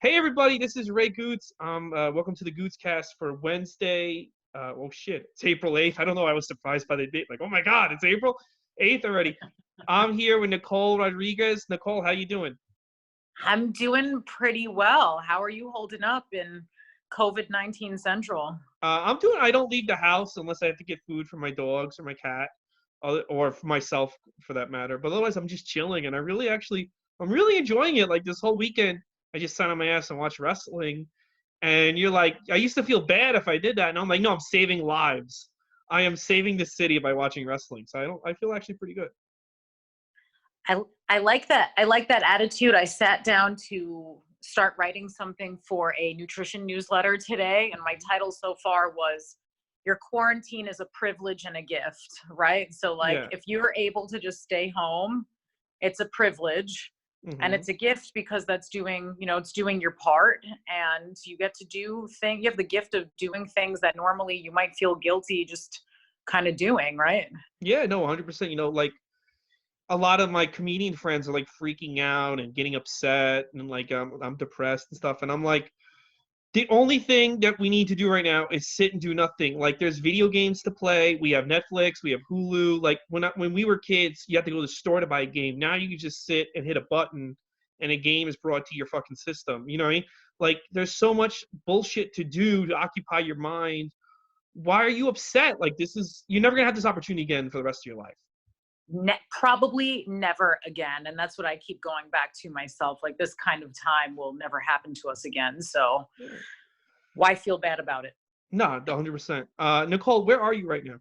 Hey everybody, this is Ray Gootz. Welcome to the Gootz Cast for Wednesday. Oh shit, it's April 8th. I don't know. I was surprised by the date. Like, oh my God, it's April 8th already. I'm here with Nicole Rodriguez. Nicole, how you doing? I'm doing pretty well. How are you holding up in COVID-19 Central? I don't leave the house unless I have to get food for my dogs or my cat, or for myself for that matter. But otherwise, I'm just chilling, and I'm really enjoying it. Like this whole weekend, I just sat on my ass and watched wrestling. And you're like, I used to feel bad if I did that, and I'm like, no, I'm saving lives. I am saving the city by watching wrestling. So I feel actually pretty good. I like that. I like that attitude. I sat down to start writing something for a nutrition newsletter today, and my title so far was "Your Quarantine is a Privilege and a Gift," right? So like Yeah. if you're able to just stay home, it's a privilege. And Hmm. it's a gift because that's doing, it's doing your part, and you get to you have the gift of doing things that normally you might feel guilty just kind of doing, right? Yeah, no, 100%. Like a lot of my comedian friends are like freaking out and getting upset, and like I'm depressed and stuff. And I'm like, the only thing that we need to do right now is sit and do nothing. Like, there's video games to play. We have Netflix. We have Hulu. Like, when we were kids, you had to go to the store to buy a game. Now you can just sit and hit a button, and a game is brought to your fucking system. You know what I mean? Like, there's so much bullshit to do to occupy your mind. Why are you upset? Like, you're never gonna have this opportunity again for the rest of your life. Probably never again. And that's what I keep going back to myself. Like, this kind of time will never happen to us again. So Yeah. why feel bad about it? No, 100%. Nicole, where are you right now?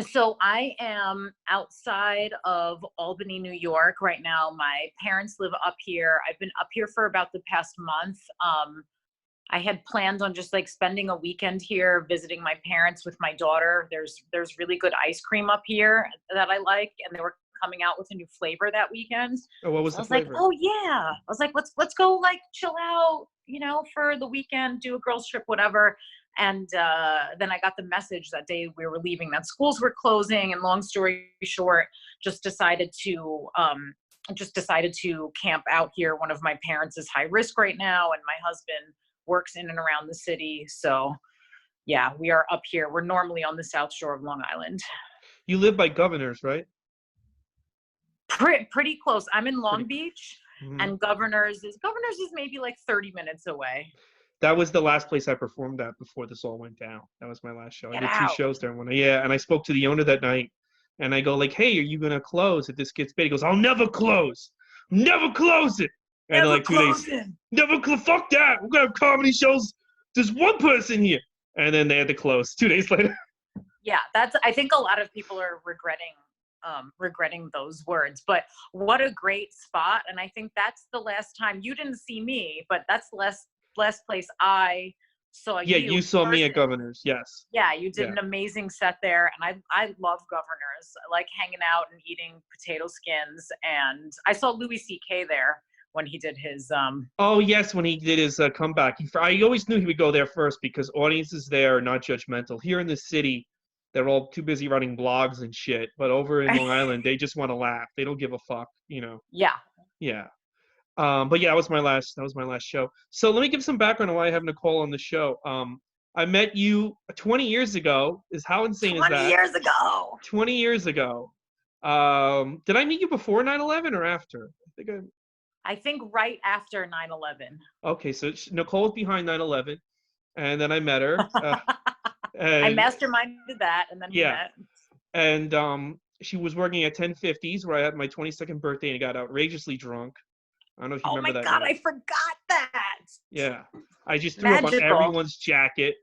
So I am outside of Albany, New York right now. My parents live up here. I've been up here for about the past month. I had planned on just like spending a weekend here, visiting my parents with my daughter. There's really good ice cream up here that I like, and they were coming out with a new flavor that weekend. Oh, what was So I the was like, flavor? oh yeah. I was like, let's go like chill out, for the weekend, do a girls trip, whatever. And then I got the message that day we were leaving that schools were closing. And long story short, just decided to camp out here. One of my parents is high risk right now, and my husband works in and around the city. So yeah, we are up here. We're normally on the South Shore of Long Island. You live by Governors, right? Pretty close. I'm in Pretty Long close. Beach, Hmm. and Governors is maybe like 30 minutes away. That was the last place I performed at before this all went down. That was my last show. I Get did two out. shows there. Yeah, and I spoke to the owner that night, and I go like, "Hey, are you gonna close if this gets big?" He goes, "I'll never close, never close it." And then Never like 2 days, closing. fuck that. We're gonna have comedy shows. There's one person here, and then they had to close 2 days later. Yeah, I think a lot of people are regretting those words. But what a great spot. And I think that's the last time you didn't see me, but that's the last place I saw Yeah, you you in saw me at person. Governors. Yes. Yeah, you did Yeah. an amazing set there, and I love Governors. I like hanging out and eating potato skins, and I saw Louis C.K. there when he did his Oh yes, when he did his comeback, I always knew he would go there first because audiences there are not judgmental. Here in the city, they're all too busy running blogs and shit. But over in Long Island, they just want to laugh. They don't give a fuck. yeah. Yeah. But yeah, that was my last show. So let me give some background on why I have Nicole on the show. I met you 20 years ago. How insane is 20 that? years ago. 20 years ago. Did I meet you before 9/11 or after? I think right after 9/11. Okay, so Nicole was behind 9/11, and then I met her. I And masterminded that, and then we yeah, met. and she was working at 1050s where I had my 22nd birthday and got outrageously drunk. I don't know if you Oh remember my that God, night. I forgot that. Yeah, I just threw up on Magical. everyone's jacket.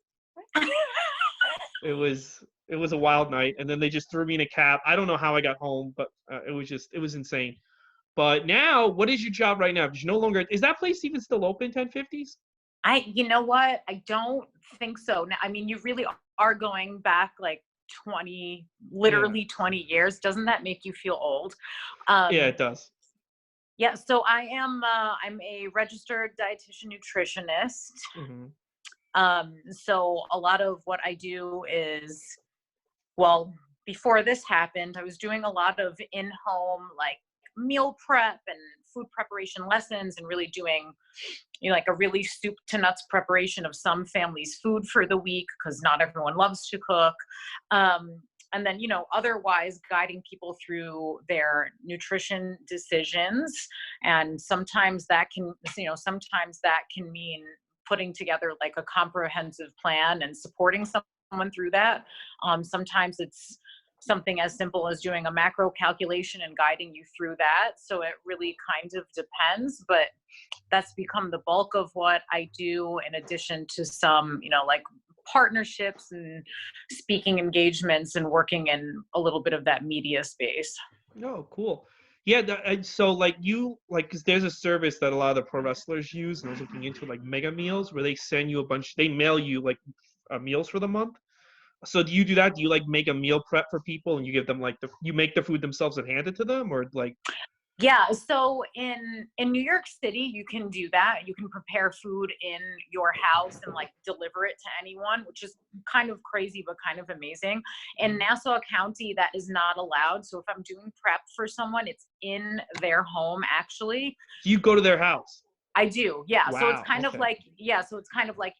It was a wild night, and then they just threw me in a cab. I don't know how I got home, but it was insane. But now, what is your job right now? Because you no longer is that place even still open? 1050s? You know what? I don't think so. Now, I mean, you really are going back like 20, Yeah, literally 20 years. Doesn't that make you feel old? yeah, Um, it does. yeah, so I'm a registered dietitian nutritionist. Hmm. So a lot of what I do is, well, before this happened, I was doing a lot of in-home like meal prep and food preparation lessons and really doing, like a really soup to nuts preparation of some families' food for the week, because not everyone loves to cook. And then, otherwise guiding people through their nutrition decisions. And sometimes that can, mean putting together like a comprehensive plan and supporting someone through that. Sometimes it's something as simple as doing a macro calculation and guiding you through that. So it really kind of depends, but that's become the bulk of what I do, in addition to some, like partnerships and speaking engagements and working in a little bit of that media space. Oh, cool. Yeah. So like because there's a service that a lot of the pro wrestlers use, and I was looking into like Mega Meals, where they send you they mail you like meals for the month. So do you do that? Do you like make a meal prep for people and you give them like you make the food themselves and hand it to them, or like? Yeah. So in New York City, you can do that. You can prepare food in your house and like deliver it to anyone, which is kind of crazy, but kind of amazing. In Nassau County, that is not allowed. So if I'm doing prep for someone, it's in their home, actually. Do you go to their house? I do. Yeah. Wow, So it's kind okay. of like,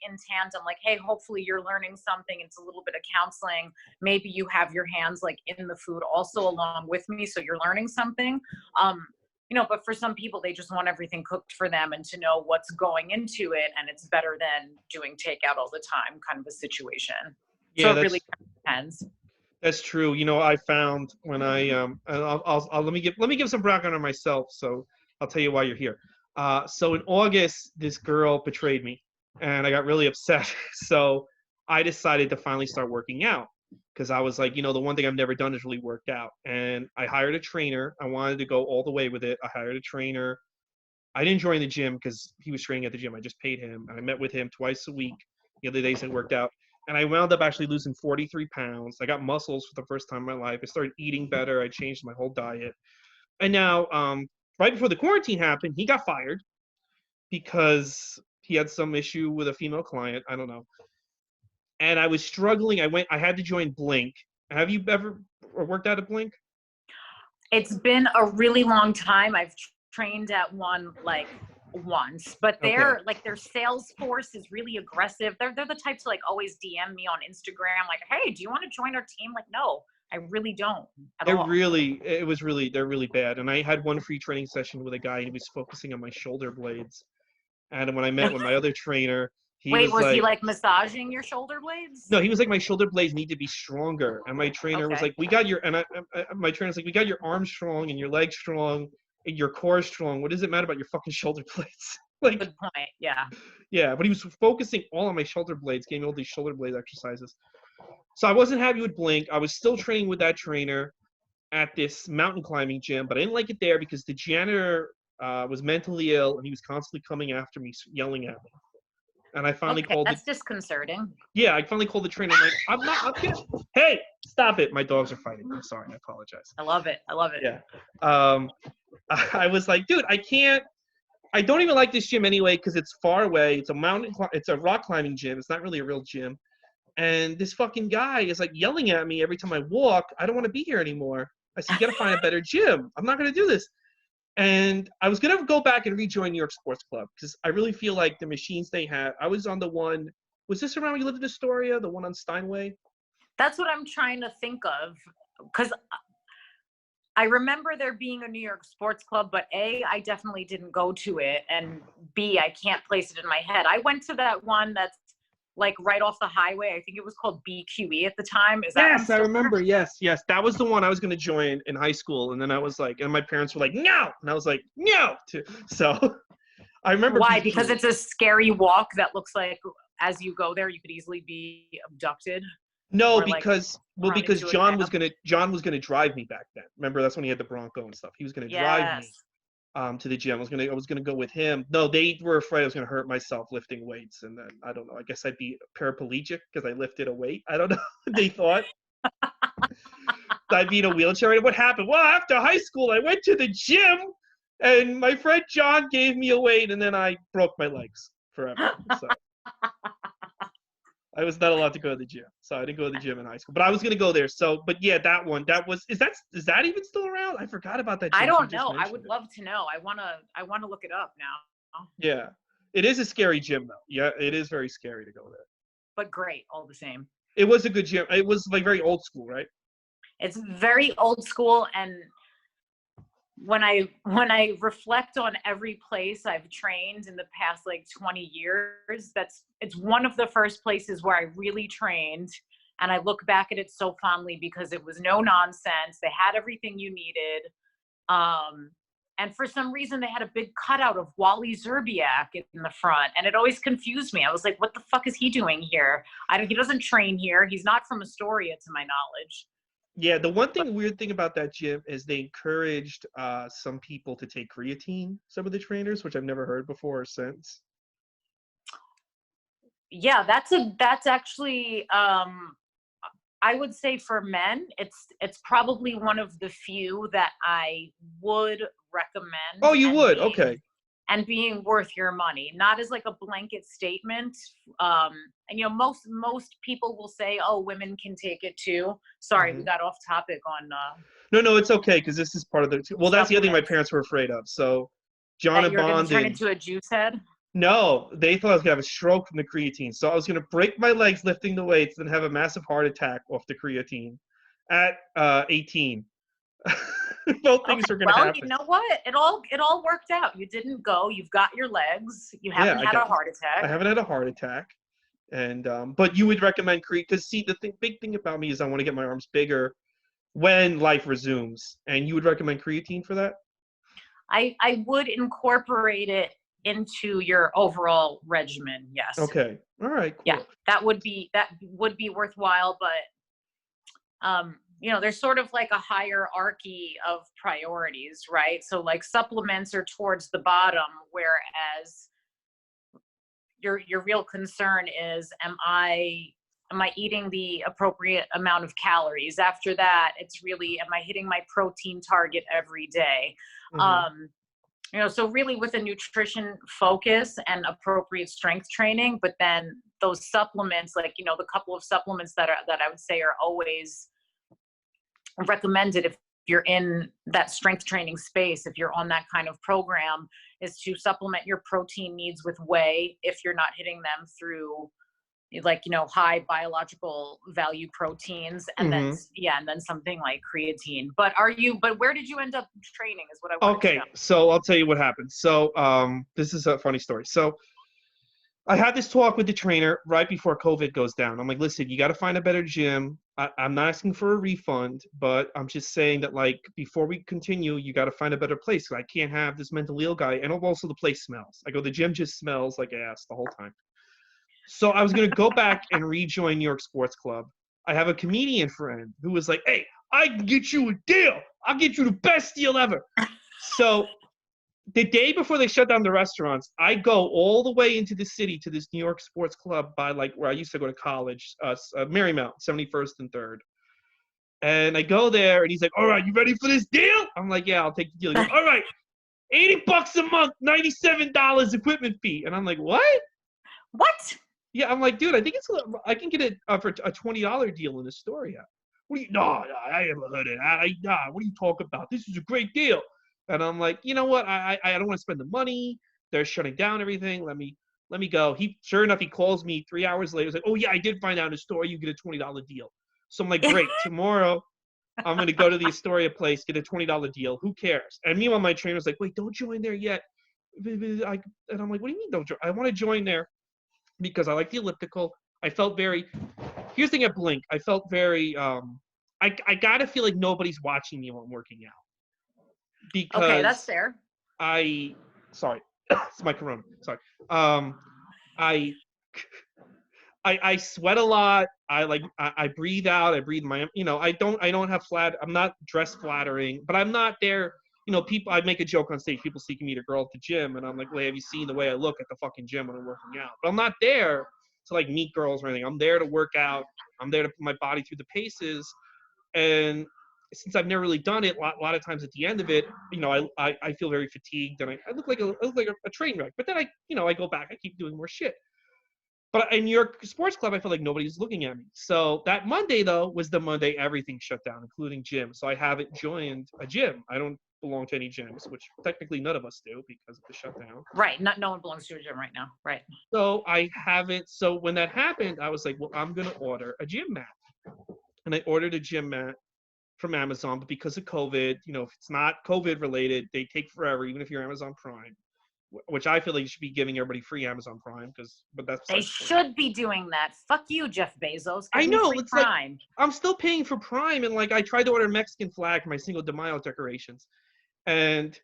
in tandem, like, hey, hopefully you're learning something. It's a little bit of counseling. Maybe you have your hands like in the food also along with me, so you're learning something. But for some people, they just want everything cooked for them and to know what's going into it. And it's better than doing takeout all the time, kind of a situation. Yeah, so it really depends. That's true. I found when let me give some background on myself. So I'll tell you why you're here. So in August, this girl betrayed me, and I got really upset. So I decided to finally start working out, because I was like, the one thing I've never done is really worked out. And I hired a trainer. I wanted to go all the way with it. I hired a trainer. I didn't join the gym because he was training at the gym. I just paid him. I met with him twice a week. The other days I worked out. And I wound up actually losing 43 pounds. I got muscles for the first time in my life. I started eating better. I changed my whole diet. And now, right before the quarantine happened, he got fired because he had some issue with a female client. I don't know. And I was struggling. I had to join Blink. Have you ever worked out at Blink? It's been a really long time. I've trained at one like once, but their sales force is really aggressive. They're the type to like always DM me on Instagram, like, hey, do you want to join our team? Like, no, I really don't at all. They're really bad. And I had one free training session with a guy, and he was focusing on my shoulder blades. And when I met with my other trainer, was he like massaging your shoulder blades? No, he was like, my shoulder blades need to be stronger. And my trainer was like, my trainer's like, we got your arms strong and your legs strong and your core strong. What does it matter about your fucking shoulder blades? Like, good point. Yeah. Yeah, but he was focusing all on my shoulder blades, gave me all these shoulder blade exercises. So I wasn't happy with Blink. I was still training with that trainer at this mountain climbing gym, but I didn't like it there because the janitor was mentally ill, and he was constantly coming after me, yelling at me. And I finally called. That's disconcerting. Yeah, I finally called the trainer. I'm like, I'm good. Hey, stop it! My dogs are fighting. I'm sorry. I apologize. I love it. Yeah. I was like, dude, I can't. I don't even like this gym anyway because it's far away. It's a rock climbing gym. It's not really a real gym. And this fucking guy is like yelling at me every time I walk. I don't want to be here anymore. I said, you got to find a better gym. I'm not going to do this. And I was going to go back and rejoin New York Sports Club because I really feel like the machines they had. I was on the one. Was this around when you lived in Astoria, the one on Steinway? That's what I'm trying to think of, because I remember there being a New York Sports Club, but A, I definitely didn't go to it, and B, I can't place it in my head. I went to that one that's like right off the highway. I think it was called BQE at the time. Yes, I remember. Yes. That was the one I was going to join in high school. And then I was like, and my parents were like, no. And I was like, no. So I remember. Why? Because it's a scary walk that looks like as you go there, you could easily be abducted. No, because John was gonna drive me back then. Remember, that's when he had the Bronco and stuff. He was gonna drive me to the gym. I was gonna go with him. No, they were afraid I was gonna hurt myself lifting weights, and then I don't know. I guess I'd be paraplegic because I lifted a weight. I don't know. They thought I'd be in a wheelchair. And what happened? Well, after high school, I went to the gym, and my friend John gave me a weight, and then I broke my legs forever. So. I was not allowed to go to the gym, so I didn't go to the gym in high school. But I was gonna go there. So, but yeah, that one, that was is that even still around? I forgot about that I gym. So you don't just know. I mentioned would it. love to know. I wanna look it up now. Yeah, it is a scary gym though. Yeah, it is very scary to go there. But great all the same. It was a good gym. It was like very old school, right? It's very old school, and when I reflect on every place I've trained in the past like 20 years, it's one of the first places where I really trained. And I look back at it so fondly because it was no nonsense. They had everything you needed. And for some reason they had a big cutout of Wally Zerbiak in the front. And it always confused me. I was like, what the fuck is he doing here? He doesn't train here. He's not from Astoria to my knowledge. Yeah, the weird thing about that gym is they encouraged some people to take creatine, some of the trainers, which I've never heard before or since. Yeah, that's actually I would say for men, it's probably one of the few that I would recommend. Oh, you would? Okay. And being worth your money, not as like a blanket statement. And most people will say, "Oh, women can take it too." Sorry, we got off topic on. No, it's okay because this is part of the. Well, that's the other thing my parents were afraid of. So, John that you're going to turn Abondin. into a juice head. No, they thought I was gonna have a stroke from the creatine. So I was gonna break my legs lifting the weights, then have a massive heart attack off the creatine at 18. Both things are gonna happen. Well, you know what? It all worked out. You didn't go. You've got your legs. You haven't had a heart attack. I haven't had a heart attack. And but you would recommend creatine because see big thing about me is I want to get my arms bigger when life resumes. And you would recommend creatine for that? I would incorporate it into your overall regimen. Yes. Okay. All right. Cool. Yeah, that would be worthwhile, but there's sort of like a hierarchy of priorities, right? So like supplements are towards the bottom, whereas your real concern is, am I eating the appropriate amount of calories? After that, it's really, am I hitting my protein target every day? So really with a nutrition focus and appropriate strength training, but then those supplements, like, the couple of supplements that I would say are always recommended if you're in that strength training space, if you're on that kind of program, is to supplement your protein needs with whey if you're not hitting them through high biological value proteins, and then something like creatine. But where did you end up training is what I want to know. So I'll tell you what happened. So this is a funny story. So I had this talk with the trainer right before COVID goes down. I'm like, listen, you got to find a better gym. I'm not asking for a refund, but I'm just saying that, like, before we continue, you got to find a better place. I can't have this mentally ill guy. And also the place smells. I go, the gym just smells like ass the whole time. So I was going to go back and rejoin New York Sports Club. I have a comedian friend who was like, hey, I can get you a deal. I'll get you the best deal ever. So the day before they shut down the restaurants, I go all the way into the city to this New York Sports Club by where I used to go to college, Marymount, 71st and 3rd. And I go there, and he's like, all right, you ready for this deal? I'm like, yeah, I'll take the deal. He goes, all right, $80 a month, $97 equipment fee. And I'm like, what? What? Yeah, I'm like, dude, I think I can get it for a $20 deal in the store. Yeah. No, I haven't heard it. What are you talking about? This is a great deal. And I'm like, you know what? I don't want to spend the money. They're shutting down everything. Let me go. Sure enough, he calls me 3 hours later. He's like, oh yeah, I did find out in the store you get a $20 deal. So I'm like, great. Tomorrow, I'm going to go to the Astoria place, get a $20 deal. Who cares? And meanwhile, my trainer's like, wait, don't join there yet. And I'm like, what do you mean don't join? I want to join there because I like the elliptical. I felt very. Here's the thing at Blink. I felt very. I gotta feel like nobody's watching me while I'm working out. Because okay, that's fair. Sorry, it's my corona. Sorry. I sweat a lot. I breathe out. I breathe my. I don't have flat. I'm not dressed flattering, but I'm not there. People. I make a joke on stage. People see me meet a girl at the gym, and I'm like, well, have you seen the way I look at the fucking gym when I'm working out? But I'm not there to meet girls or anything. I'm there to work out. I'm there to put my body through the paces, and since I've never really done it, a lot of times at the end of it, I feel very fatigued and I look like a train wreck. But then I go back, I keep doing more shit. But in your sports club, I feel like nobody's looking at me. So that Monday, though, was the Monday everything shut down, including gym. So I haven't joined a gym. I don't belong to any gyms, which technically none of us do because of the shutdown. Right. No one belongs to a gym right now. Right. So I haven't. So when that happened, I was like, well, I'm going to order a gym mat. And I ordered a gym mat from Amazon. But because of COVID, if it's not COVID related, they take forever, even if you're Amazon Prime. Which I feel like you should be giving everybody free Amazon Prime but that's they should be doing that. Fuck you, Jeff Bezos. I know it's Prime. like I'm still paying for Prime, and like I tried to order a Mexican flag for my Cinco de Mayo decorations, and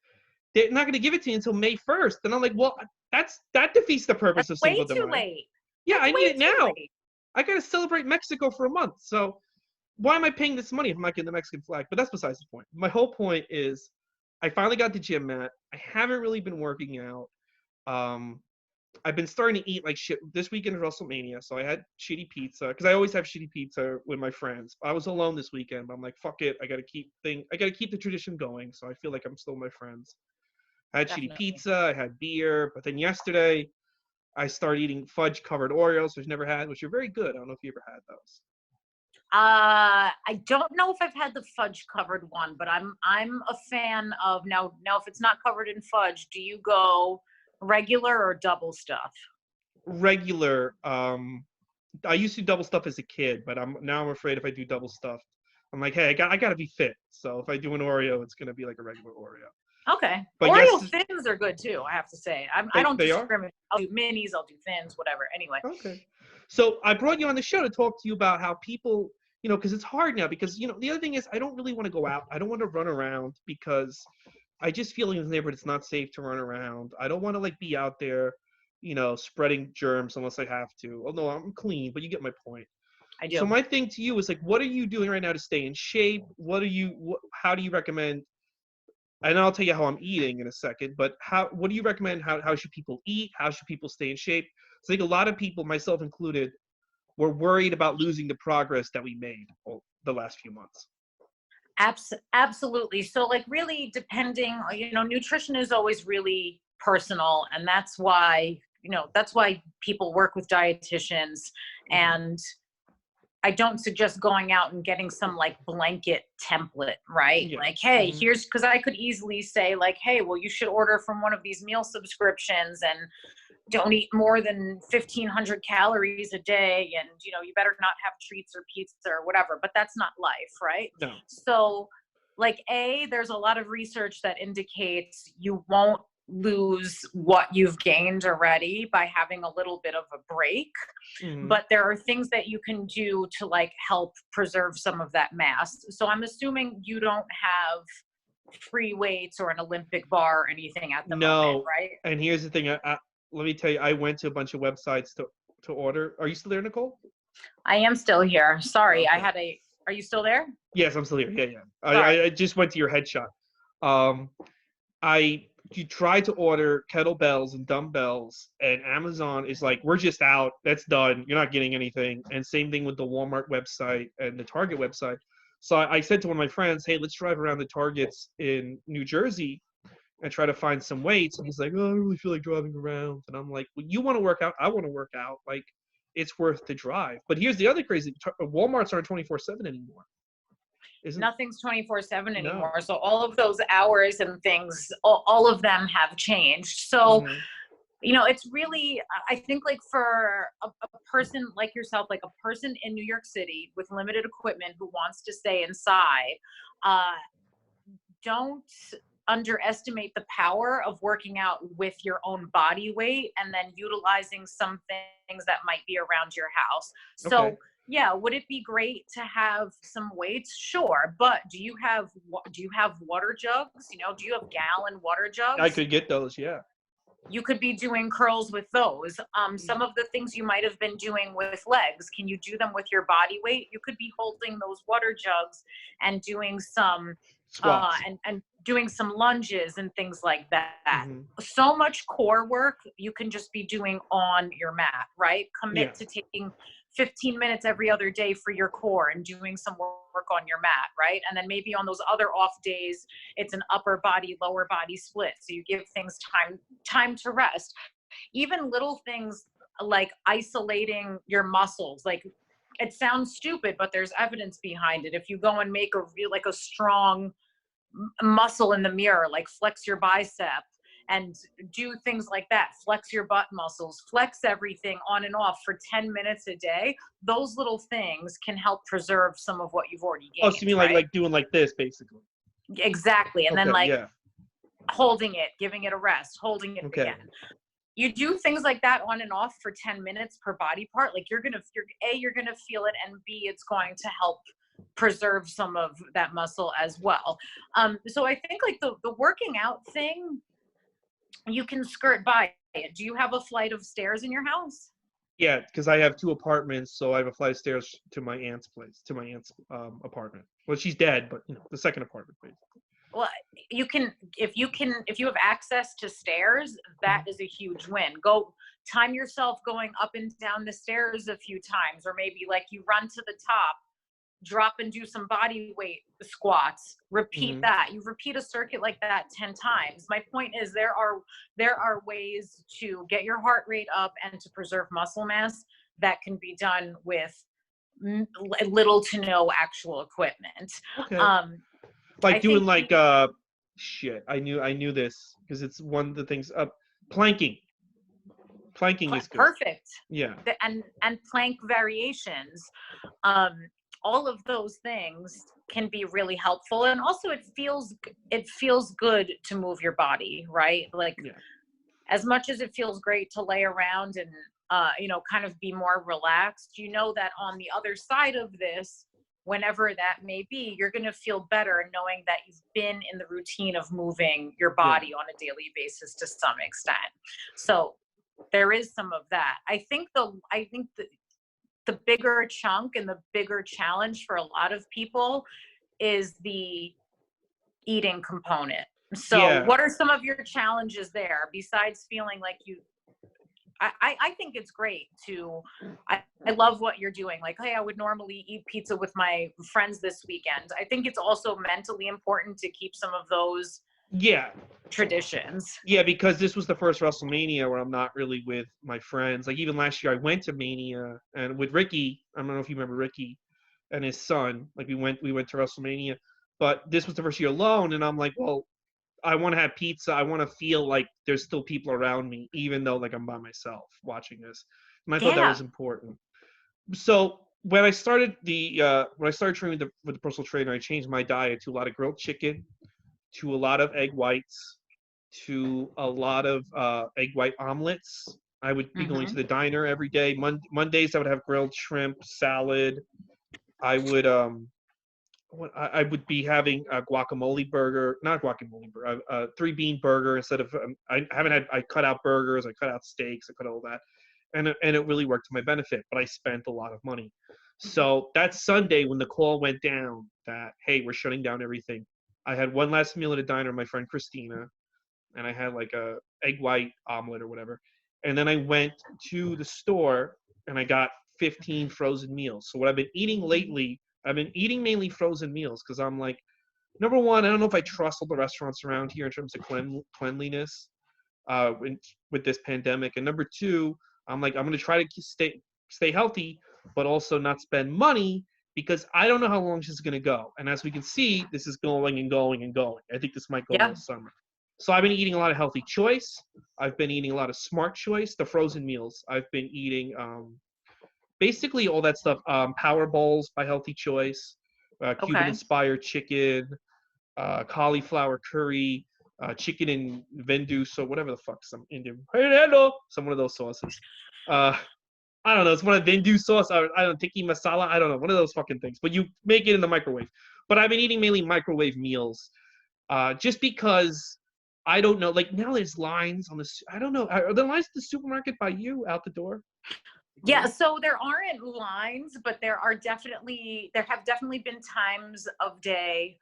they're not going to give it to you until May 1st. And I'm like, well, that defeats the purpose of Cinco de Mayo. Way too late. Yeah, That's I need it now. Late. I got to celebrate Mexico for a month, so why am I paying this money if I'm not getting the Mexican flag? But that's besides the point. My whole point is, I finally got the gym mat. I haven't really been working out. I've been starting to eat like shit. This weekend is WrestleMania, so I had shitty pizza because I always have shitty pizza with my friends. I was alone this weekend, but I'm like, fuck it, I gotta keep the tradition going. So I feel like I'm still my friends. I had Definitely. Shitty pizza, I had beer, but then yesterday I started eating fudge covered Oreos, which I never had, which are very good. I don't know if you ever had those. I don't know if I've had the fudge covered one, but I'm a fan of now if it's not covered in fudge, do you go regular or double stuff? Regular. I used to double stuff as a kid, but I'm afraid if I do double stuff, I'm like, hey, I gotta be fit. So if I do an Oreo, it's gonna be like a regular Oreo. Okay. But Oreo thins are good too, I have to say. I don't discriminate. I'll do minis, I'll do thins, whatever. Anyway. Okay. So I brought you on the show to talk to you about how people, because it's hard now because, the other thing is I don't really want to go out. I don't want to run around because I just feel in this neighborhood it's not safe to run around. I don't want to be out there, spreading germs unless I have to. Although I'm clean, but you get my point. I do. So my thing to you is what are you doing right now to stay in shape? How do you recommend? And I'll tell you how I'm eating in a second. But what do you recommend? How should people eat? How should people stay in shape? So I think a lot of people, myself included, were worried about losing the progress that we made the last few months. Absolutely. So really depending, nutrition is always really personal. And that's why people work with dietitians. And I don't suggest going out and getting some blanket template, right? Yeah. Hey, here's, because I could easily say hey, well, you should order from one of these meal subscriptions and don't eat more than 1,500 calories a day. And, you better not have treats or pizza or whatever, but that's not life, right? No. So there's a lot of research that indicates you won't lose what you've gained already by having a little bit of a break. But there are things that you can do to help preserve some of that mass. So I'm assuming you don't have free weights or an Olympic bar or anything at the moment, right? And here's the thing. Let me tell you, I went to a bunch of websites to order. Are you still there, Nicole? I am still here. Sorry, okay. Are you still there? Yes, I'm still here. Yeah. I just went to your headshot. You try to order kettlebells and dumbbells, and Amazon is we're just out. That's done. You're not getting anything. And same thing with the Walmart website and the Target website. So I said to one of my friends, hey, let's drive around the Targets in New Jersey and try to find some weights. And he's like, oh, I don't really feel like driving around. And I'm like, well, you want to work out? I want to work out. It's worth the drive. But here's the other crazy, Walmart's aren't 24/7 anymore. Nothing's 24/7 anymore. No. So all of those hours and things, all of them have changed. So, it's really, I think for a person like yourself, a person in New York City with limited equipment who wants to stay inside, don't underestimate the power of working out with your own body weight and then utilizing some things that might be around your house. So, okay. Yeah, would it be great to have some weights? Sure, but do you have water jugs? Do you have gallon water jugs? I could get those, yeah. You could be doing curls with those. Some of the things you might have been doing with legs, can you do them with your body weight? You could be holding those water jugs and doing some squats and doing some lunges and things like that. So much core work you can just be doing on your mat, right? Commit to taking 15 minutes every other day for your core and doing some work on your mat, right? And then maybe on those other off days, it's an upper body, lower body split. So you give things time to rest. Even little things like isolating your muscles. Like, it sounds stupid, but there's evidence behind it. If you go and make a strong muscle in the mirror, like flex your bicep and do things like that, flex your butt muscles, flex everything on and off for 10 minutes a day, those little things can help preserve some of what you've already gained. Oh, so you mean like doing like this, basically? Exactly. And then like yeah. holding it, giving it a rest, holding it again. You do things like that on and off for 10 minutes per body part, like you're gonna feel it, and B, it's going to help preserve some of that muscle as well. So I think like the working out thing, you can skirt by it. Do you have a flight of stairs in your house? Yeah, because I have 2 apartments, so I have a flight of stairs to my aunt's place, to my aunt's apartment. Well, she's dead, but the second apartment, basically. Well, if you have access to stairs, that is a huge win. Go time yourself going up and down the stairs a few times, or maybe like you run to the top, drop and do some body weight squats, repeat that. You repeat a circuit like that 10 times. My point is there are ways to get your heart rate up and to preserve muscle mass that can be done with little to no actual equipment. Okay. Like doing like shit. I knew this because it's one of the things. Planking. Planking is good. Perfect. Yeah. And plank variations. All of those things can be really helpful, and also it feels good to move your body, right? Like as much as it feels great to lay around and kind of be more relaxed, that on the other side of this, whenever that may be, you're going to feel better knowing that you've been in the routine of moving your body on a daily basis to some extent. So there is some of that. I think the bigger chunk and the bigger challenge for a lot of people is the eating component. So what are some of your challenges there besides feeling like I think it's great I love what you're doing. Like, hey, I would normally eat pizza with my friends this weekend. I think it's also mentally important to keep some of those traditions. Yeah, because this was the first WrestleMania where I'm not really with my friends. Like even last year I went to Mania and with Ricky, I don't know if you remember Ricky and his son, like we went to WrestleMania, but this was the first year alone, and I'm like, well, I want to have pizza. I want to feel like there's still people around me, even though like I'm by myself watching this. And I thought that was important. So when I started training with the personal trainer, I changed my diet to a lot of grilled chicken, to a lot of egg whites, to a lot of egg white omelets. I would be going to the diner every day. Mondays I would have grilled shrimp, salad. I would I would be having a guacamole burger, not guacamole burger, a 3-bean burger instead of I cut out burgers, I cut out steaks, I cut all that, and it really worked to my benefit. But I spent a lot of money. So that Sunday when the call went down that hey, we're shutting down everything, I had one last meal at a diner with my friend Christina, and I had like a egg white omelet or whatever, and then I went to the store and I got 15 frozen meals. So what I've been eating lately, I've been eating mainly frozen meals because I'm like, number one, I don't know if I trust all the restaurants around here in terms of cleanliness with this pandemic. And number two, I'm like, I'm going to try to stay healthy, but also not spend money because I don't know how long this is going to go. And as we can see, this is going and going and going. I think this might go all summer. So I've been eating a lot of Healthy Choice. I've been eating a lot of Smart Choice, the frozen meals. I've been eating basically all that stuff. Power Bowls by Healthy Choice, Cuban-inspired chicken, cauliflower curry, chicken in vendu, so whatever the fuck, some Indian, some one of those sauces. I don't know. It's one of vendu sauce. I don't tikka masala. I don't know. One of those fucking things. But you make it in the microwave. But I've been eating mainly microwave meals, just because I don't know. Like now there's lines on this. I don't know. Are there lines at the supermarket by you out the door? Yeah, so there aren't lines, but there have definitely been times of day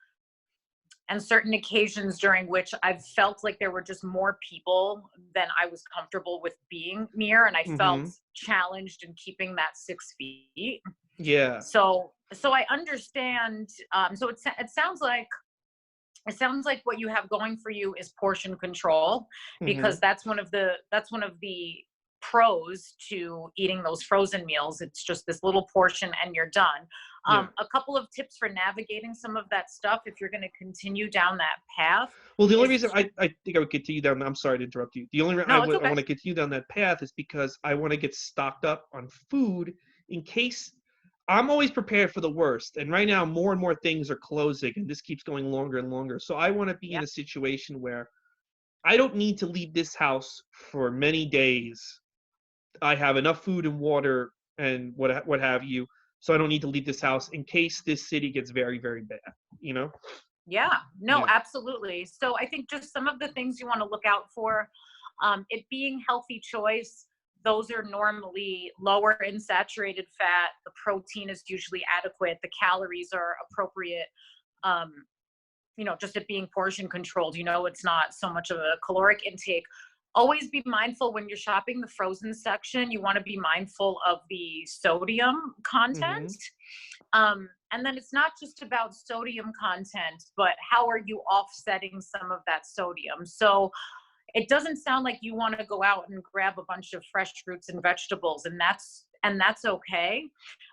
and certain occasions during which I've felt like there were just more people than I was comfortable with being near, and I felt challenged in keeping that 6 feet. Yeah. So I understand. So it sounds like what you have going for you is portion control, because that's one of the pros to eating those frozen meals. It's just this little portion and you're done. Yeah. A couple of tips for navigating some of that stuff if you're going to continue down that path. Well, the only is reason I think I would continue down, I'm sorry to interrupt you. The only reason No, it's I okay. want to continue down that path is because I want to get stocked up on food in case. I'm always prepared for the worst. And right now, more and more things are closing, and this keeps going longer and longer. So I want to be in a situation where I don't need to leave this house for many days. I have enough food and water and what have you, so I don't need to leave this house in case this city gets very, very bad, you know? Yeah, no, Yeah. absolutely. So I think just some of the things you want to look out for, it being healthy choice, those are normally lower in saturated fat. The protein is usually adequate. The calories are appropriate. Just it being portion controlled, it's not so much of a caloric intake. Always be mindful when you're shopping the frozen section. You want to be mindful of the sodium content. And then it's not just about sodium content, but how are you offsetting some of that sodium? So it doesn't sound like you want to go out and grab a bunch of fresh fruits and vegetables, and that's okay.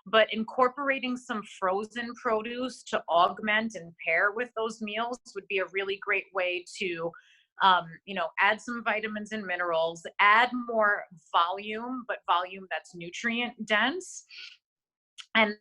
But incorporating some frozen produce to augment and pair with those meals would be a really great way to add some vitamins and minerals, add more volume, but volume that's nutrient dense, and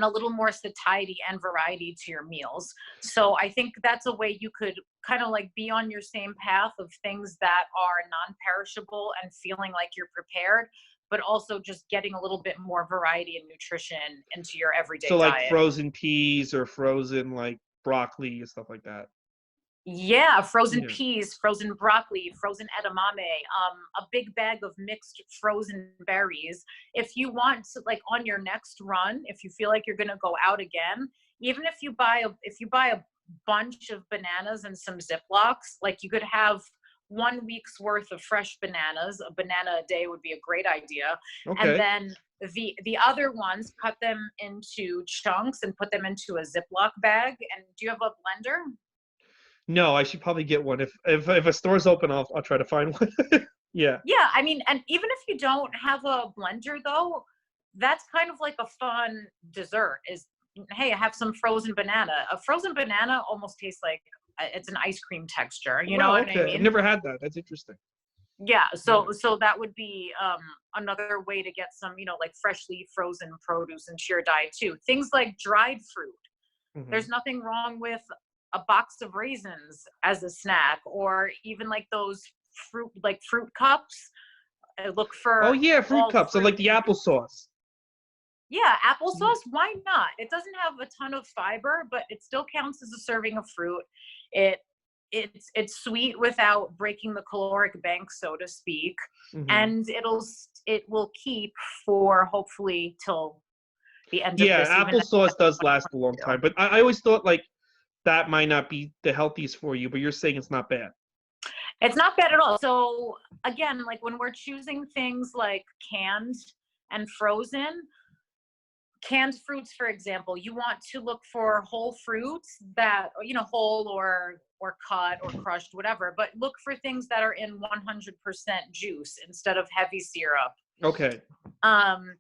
a little more satiety and variety to your meals. So I think that's a way you could kind of like be on your same path of things that are non-perishable and feeling like you're prepared, but also just getting a little bit more variety and nutrition into your everyday So like diet. frozen peas or frozen like broccoli and stuff like that. Yeah, frozen Yeah. peas, frozen broccoli, frozen edamame, a big bag of mixed frozen berries. If you want to, like on your next run, if you feel like you're gonna go out again, even if you buy a bunch of bananas and some Ziplocs, like you could have 1 week's worth of fresh bananas. A banana a day would be a great idea. And Okay. then the other ones, cut them into chunks and put them into a Ziploc bag. And do you have a blender? No, I should probably get one. If a store's open, I'll try to find one. Yeah. Yeah, I mean, and even if you don't have a blender though, that's kind of like a fun dessert is, hey, I have some frozen banana. A frozen banana almost tastes like it's an ice cream texture. You know Wow, what I okay. I've mean? never had that. That's interesting. Yeah, Yeah. so that would be another way to get some, like freshly frozen produce into your diet too. Things like dried fruit. Mhm. There's nothing wrong with a box of raisins as a snack, or even like those fruit cups. Look Oh for yeah, fruit all cups. So fruit. like the applesauce. Yeah, Yeah. applesauce, why not? It doesn't have a ton of fiber, but it still counts as a serving of fruit. It it's sweet without breaking the caloric bank, so to speak, Mhm. and it will keep for hopefully till the end of this, Yeah, even applesauce does last a long 2022. time, but I always thought like that might not be the healthiest for you, but you're saying it's not bad. It's not bad at all. So again, like when we're choosing things like canned and frozen, canned fruits, for example, you want to look for whole fruits that, whole or cut or crushed, whatever, but look for things that are in 100% juice instead of heavy syrup. Okay. Um,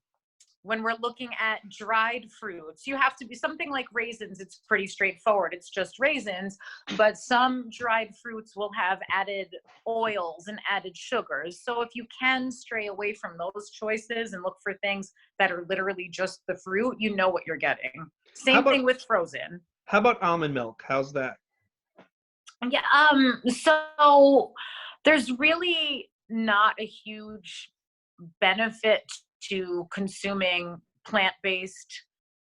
when we're looking at dried fruits, you have to be something like raisins. It's pretty straightforward. It's just raisins, but some dried fruits will have added oils and added sugars. So if you can stray away from those choices and look for things that are literally just the fruit, you know what you're getting. How Same about thing with frozen. almond milk? How's that? Yeah. So there's really not a huge benefit to consuming plant-based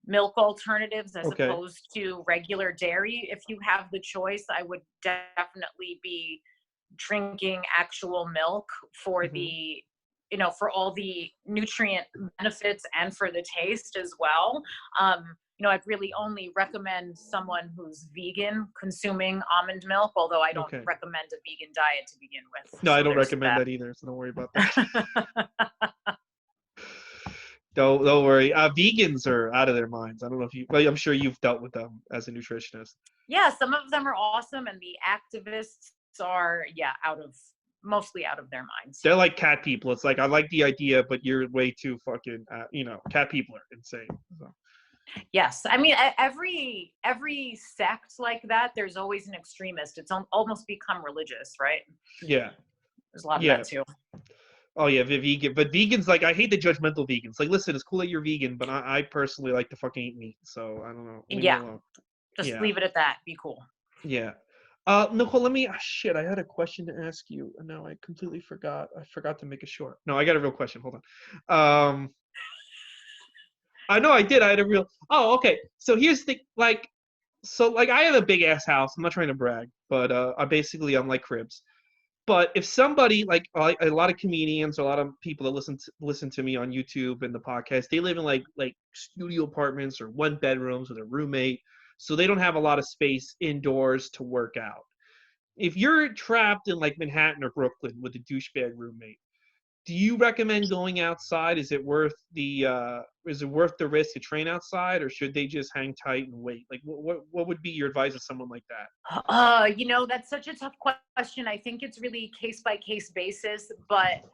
milk alternatives as Okay. opposed to regular dairy. If you have the choice, I would definitely be drinking actual milk for Mhm. for all the nutrient benefits and for the taste as well. I'd really only recommend someone who's vegan consuming almond milk, although I don't Okay. recommend a vegan diet to begin with. No, I So don't there's recommend that. that either, so don't worry about that. Don't worry. Vegans are out of their minds. I don't know if well, I'm sure you've dealt with them as a nutritionist. Yeah, some of them are awesome, and the activists are, yeah, out of mostly out of their minds. They're like cat people. It's like, I like the idea, but you're way too fucking, cat people are insane. So. Yes. I mean, every sect like that, there's always an extremist. It's almost become religious, right? Yeah. There's a lot of that too. Oh yeah, vegan. But vegans, like, I hate the judgmental vegans. Like, listen, it's cool that you're vegan, but I personally like to fucking eat meat. So I don't know. Leave me alone. Just leave it at that. Be cool. Yeah. Nicole, shit, I had a question to ask you, and now I completely forgot. I forgot to make it short. No, I got a real question. Hold on. I know I did. I had a real. Oh, okay. So here's the I have a big ass house. I'm not trying to brag, but I'm like Cribs. But if somebody like a lot of comedians, or a lot of people that listen to me on YouTube and the podcast, they live in like studio apartments or one bedrooms with a roommate, so they don't have a lot of space indoors to work out. If you're trapped in like Manhattan or Brooklyn with a douchebag roommate, do you recommend going outside? Is it worth the risk to train outside, or should they just hang tight and wait? Like, what would be your advice to someone like that? That's such a tough question. I think it's really case by case basis, but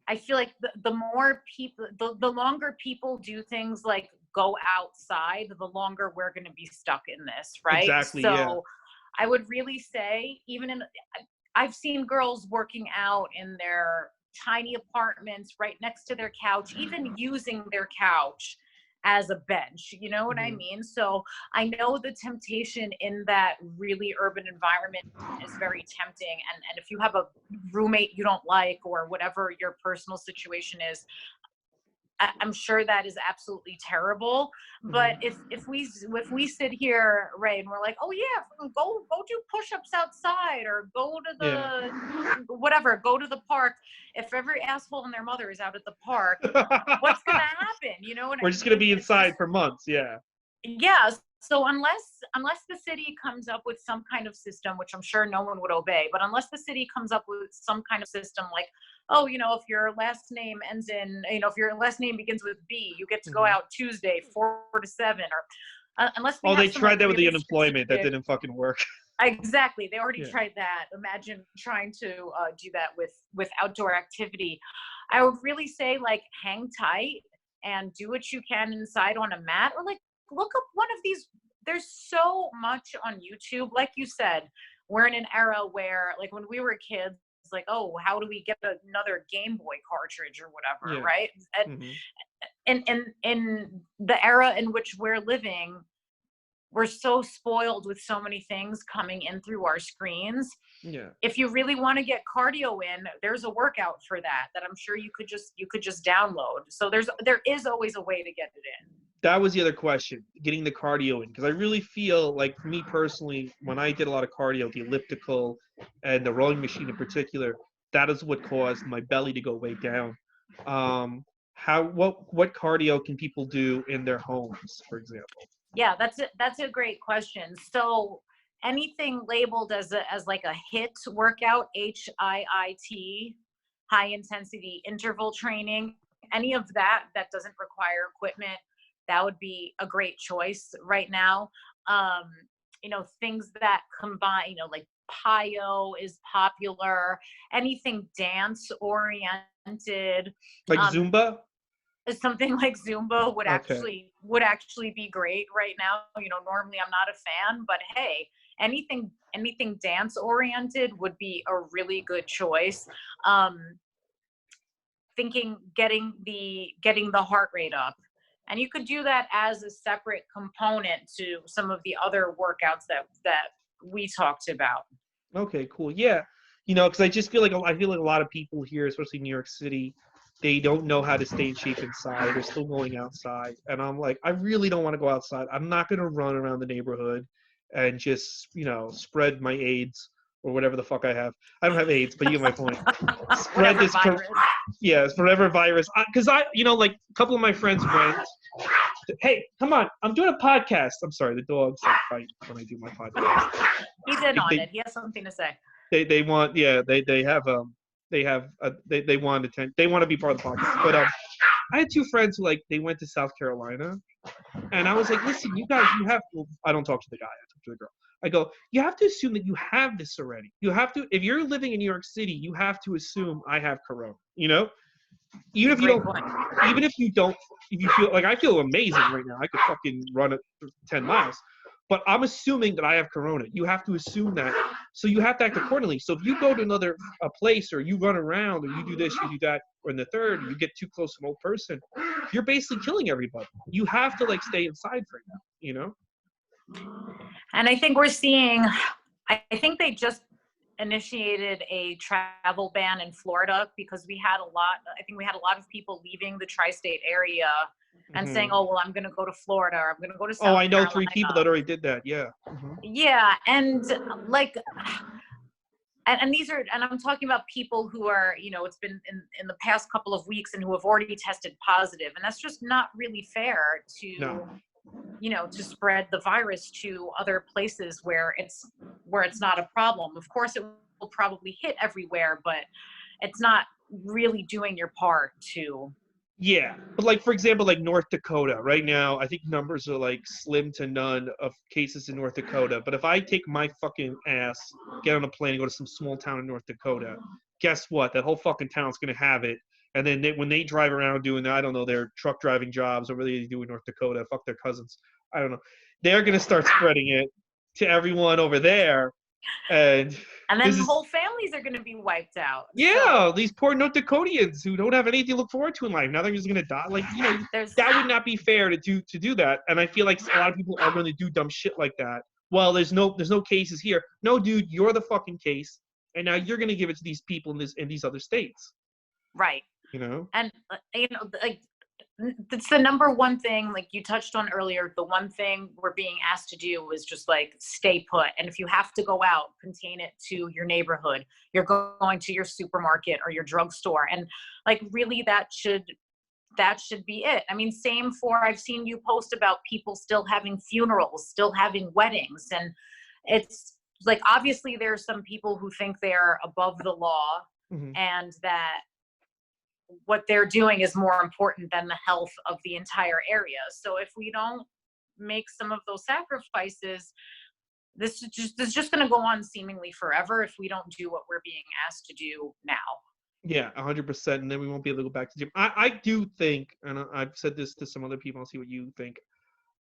I feel like the more people, the longer people do things like go outside, the longer we're going to be stuck in this, right? Exactly. So yeah. I would really say, I've seen girls working out in their tiny apartments right next to their couch, even using their couch as a bench. You know what I mean? So I know the temptation in that really urban environment is very tempting. And if you have a roommate you don't like, or whatever your personal situation is, I'm sure that is absolutely terrible. But if we sit here, Ray, and we're like, oh yeah, go do push-ups outside, or go to go to the park. If every asshole and their mother is out at the park, what's gonna happen? You know what I mean? We're just gonna be inside for months. Yeah. Yeah. So unless the city comes up with some kind of system, which I'm sure no one would obey, but unless the city comes up with some kind of system like, oh, if your last name ends in, if your last name begins with B, you get to go out Tuesday 4 to 7, or unless we they tried that with the unemployment. That didn't fucking work. Exactly. They already tried that. Imagine trying to do that with outdoor activity. I would really say, like, hang tight and do what you can inside on a mat, or like look up one of these. There's so much on YouTube. Like you said, we're in an era where, like, when we were kids, it's like, oh, how do we get another Game Boy cartridge or whatever, right? And in the era in which we're living, we're so spoiled with so many things coming in through our screens. Yeah. If you really want to get cardio in, there's a workout for that I'm sure you could just download. So there is always a way to get it in. That was the other question, getting the cardio in, because I really feel like, for me personally, when I did a lot of cardio, the elliptical and the rowing machine in particular, that is what caused my belly to go way down. What cardio can people do in their homes, for example? Yeah, that's a great question. So anything labeled as like a HIIT workout, HIIT, high intensity interval training, any of that doesn't require equipment, that would be a great choice right now. Things that combine, like Pio is popular, anything dance oriented. Like Zumba? Something like Zumba would actually be great right now. Normally I'm not a fan, but hey, anything dance oriented would be a really good choice. Getting the heart rate up. And you could do that as a separate component to some of the other workouts that we talked about. Okay, cool. Yeah. Because I feel like a lot of people here, especially in New York City, they don't know how to stay in shape inside. They're still going outside. And I'm like, I really don't want to go outside. I'm not going to run around the neighborhood and just, spread my AIDS or whatever the fuck I have. I don't have AIDS, but you get my point. Spread this virus. Forever virus. Because a couple of my friends went. Hey, come on! I'm doing a podcast. I'm sorry, the dogs fight when I do my podcast. He's in on it. He has something to say. They want they want attention. They want to be part of the podcast. But I had two friends who like they went to South Carolina, and I was like, listen, you guys, you have. Well, I don't talk to the guy. I talk to the girl. I go, you have to assume that you have this already. You have to, if you're living in New York City, you have to assume I have corona. You know, even if you Great don't, point. even if you don't, if you feel like I feel amazing right now, I could fucking run it 10 miles. But I'm assuming that I have corona. You have to assume that. So you have to act accordingly. So if you go to another place or you run around or you do this, you do that, or in the third, you get too close to an old person, you're basically killing everybody. You have to like stay inside for now, you know? And I think we're seeing, I think they just initiated a travel ban in Florida because I think we had a lot of people leaving the tri-state area and saying, Mhm. oh, well, I'm going to go to Florida or I'm going to go to Oh, South I know 3 people Carolina. that already did that. Yeah. Mhm. Yeah. And like, and these are, and I'm talking about people who are, it's been in the past couple of weeks and who have already tested positive. And that's just not really fair No. to spread the virus to other places where it's not a problem. Of course, it will probably hit everywhere, but it's not really doing your part to. Yeah, but like for example, like North Dakota right now, I think numbers are like slim to none of cases in North Dakota. But if I take my fucking ass, get on a plane, and go to some small town in North Dakota, guess what? That whole fucking town's gonna have it. And then when they drive around doing, I don't know, their truck driving jobs or whatever they do in North Dakota, fuck their cousins, I don't know. They're gonna start spreading it to everyone over there, and And this then is whole families are going to be wiped out. yeah, So these poor North Dakotians who don't have anything to look forward to in life. Now they're just gonna die. Like, there's that would not be fair to do that. And I feel like a lot of people are gonna do dumb shit like that. Well, there's no cases here. No, dude, you're the fucking case, and now you're gonna give it to these people in these other states. right. You know? And like that's the number one thing, like you touched on earlier. The one thing we're being asked to do is just like stay put. And if you have to go out, contain it to your neighborhood. You're going to your supermarket or your drugstore, and like really that should be it. I mean, same for, I've seen you post about people still having funerals, still having weddings, and it's like obviously there's some people who think they're above the law Mhm. and that what they're doing is more important than the health of the entire area. So if we don't make some of those sacrifices, this is just going to go on seemingly forever if we don't do what we're being asked to do now. Yeah, 100%. And then we won't be able to go back to the gym. I do think, and I've said this to some other people. I'll see what you think.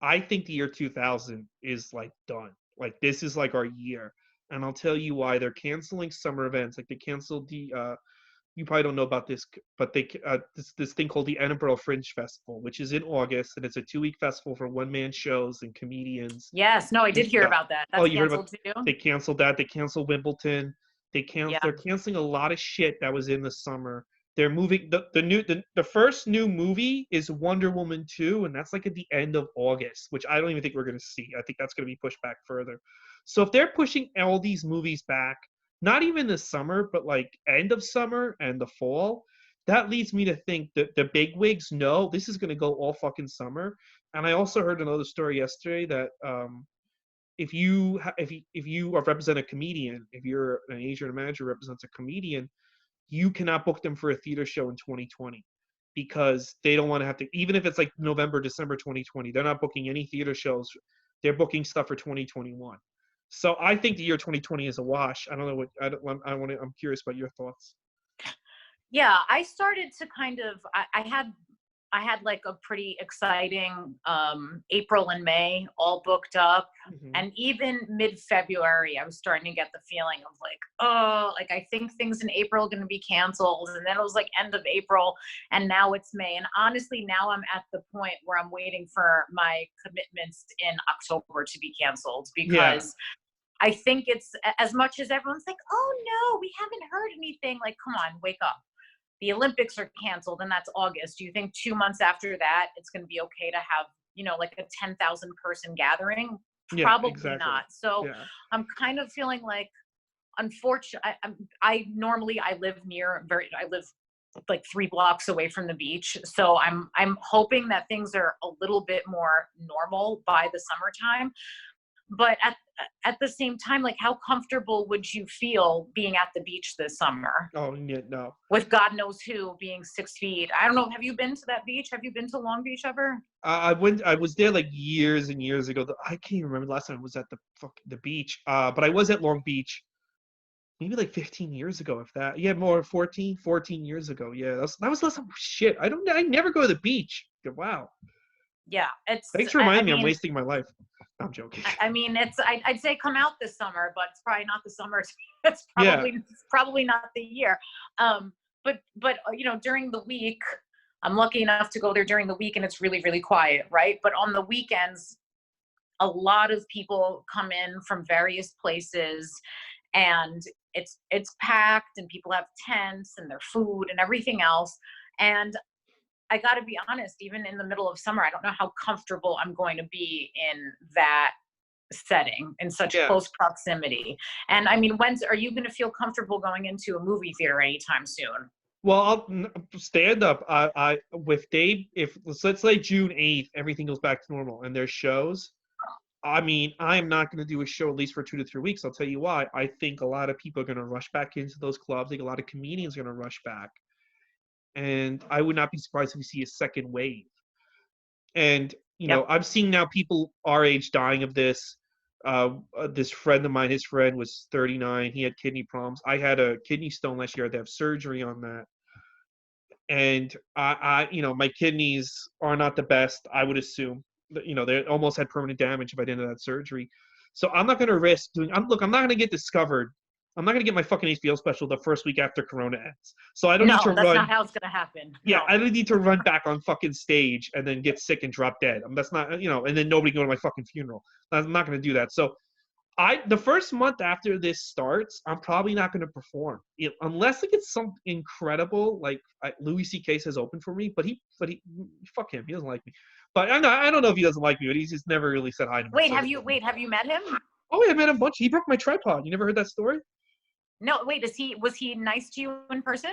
I think the year 2000 is like done. Like this is like our year, and I'll tell you why. They're canceling summer events. Like they canceled the. You probably don't know about this, but this thing called the Edinburgh Fringe Festival, which is in August, and it's a 2-week festival for one-man shows and comedians Yes, no, I and did hear stuff. about that. Oh, That's you heard canceled about? too. They canceled that. They canceled Wimbledon. Yeah. They're canceling a lot of shit that was in the summer. They're moving the first new movie is Wonder Woman 2, and that's like at the end of August, which I don't even think we're gonna see. I think that's gonna be pushed back further. So if they're pushing all these movies back, not even the summer, but like end of summer and the fall, that leads me to think that the bigwigs know this is gonna go all fucking summer. And I also heard another story yesterday that if you represent a comedian, if you're an agent or manager who represents a comedian, you cannot book them for a theater show in 2020 because they don't want to have to, even if it's like November, December 2020, they're not booking any theater shows. They're booking stuff for 2021. So I think the year 2020 is a wash. I don't know what I'm curious about your thoughts. Yeah, I started to kind of I had like a pretty exciting April and May all booked up. Mm-hmm. And even mid-February, I was starting to get the feeling of like, oh, like I think things in April are going to be canceled. And then it was like end of April and now it's May. And honestly, now I'm at the point where I'm waiting for my commitments in October to be canceled Yeah. because I think it's as much as everyone's like, oh no, we haven't heard anything. Like, come on, wake up. The Olympics are canceled and that's August. Do you think 2 months after that, it's going to be okay to have, like a 10,000 person gathering? Yeah, Probably exactly. not. So Yeah. I'm kind of feeling like, unfortunately, I normally, I live like 3 blocks away from the beach. So I'm hoping that things are a little bit more normal by the summertime. but at the same time, like, how comfortable would you feel being at the beach this summer Oh, yeah, no. with God knows who being 6 feet? I don't know. Have you been to that beach? Have you been to Long Beach ever? I was there like years and years ago. I can't even remember the last time I was at the beach. But I was at Long Beach maybe like 15 years ago, if that. Yeah, more 14 years ago. Yeah, that was less shit. I never go to the beach. Wow. Yeah, Thanks for reminding me. I'm wasting my life. I'm joking. I mean, I'd say come out this summer, but it's probably not the summer. It's probably not the year. But during the week, I'm lucky enough to go there during the week, and it's really, really quiet, right? But on the weekends, a lot of people come in from various places, and it's packed, and people have tents and their food and everything else. And I got to be honest, even in the middle of summer, I don't know how comfortable I'm going to be in that setting in such close proximity. And I mean, are you going to feel comfortable going into a movie theater anytime soon? Well, I'll stand up. With Dave, if let's say June 8th, everything goes back to normal and there's shows. I mean, I am not going to do a show at least for 2 to 3 weeks. I'll tell you why. I think a lot of people are going to rush back into those clubs. I think a lot of comedians are going to rush back. And I would not be surprised if we see a second wave. And, I'm seeing now people our age dying of this. This friend of mine, his friend was 39. He had kidney problems. I had a kidney stone last year. I had to have surgery on that. And my kidneys are not the best, I would assume. They almost had permanent damage if I didn't have that surgery. So I'm not going to risk I'm not going to get discovered. I'm not going to get my fucking HBO special the first week after Corona ends. So I don't need to run. No, that's not how it's going to happen. Yeah, no. I don't need to run back on fucking stage and then get sick and drop dead. That's not, and then nobody go to my fucking funeral. I'm not going to do that. So the first month after this starts, I'm probably not going to perform unless I get something incredible. Like Louis C.K. says open for me, but he fuck him. He doesn't like me. But I don't know if he doesn't like me, but he's just never really said hi to me. Wait, have you met him? Oh, yeah, I met him a bunch. He broke my tripod. You never heard that story? No, wait, was he nice to you in person?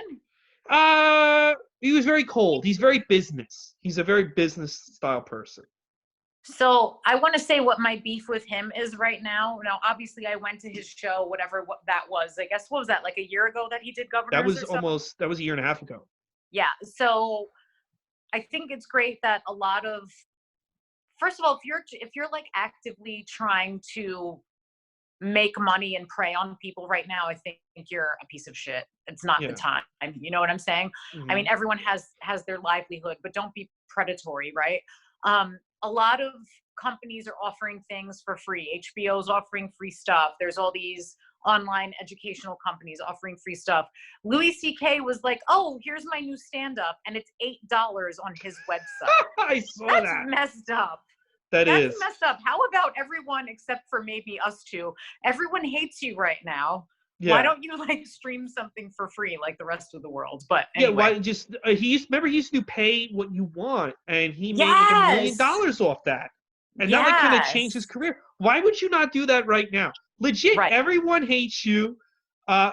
He was very cold. He's very business. He's a very business style person. So I want to say what my beef with him is right now. Now, obviously, I went to his show, what that was. I guess, what was that, like a year ago that he did Governors? That was a year and a half ago. Yeah. So I think it's great that a lot of, first of all, if you're like actively trying to make money and prey on people right now, I think you're a piece of shit. It's not the time. You know what I'm saying? Mm-hmm. I mean, everyone has their livelihood, but don't be predatory, right? A lot of companies are offering things for free. HBO's offering free stuff. There's all these online educational companies offering free stuff. Louis C.K. was like, oh, here's my new stand-up, and it's $8 on his website. I saw That's that. Messed up. That's messed up. How about everyone except for maybe us two? Everyone hates you right now. Yeah. Why don't you stream something for free like the rest of the world? But anyway. Yeah, why just he used to pay what you want, and he made like $1 million off that, and now that kind of changed his career. Why would you not do that right now? Legit, everyone hates you.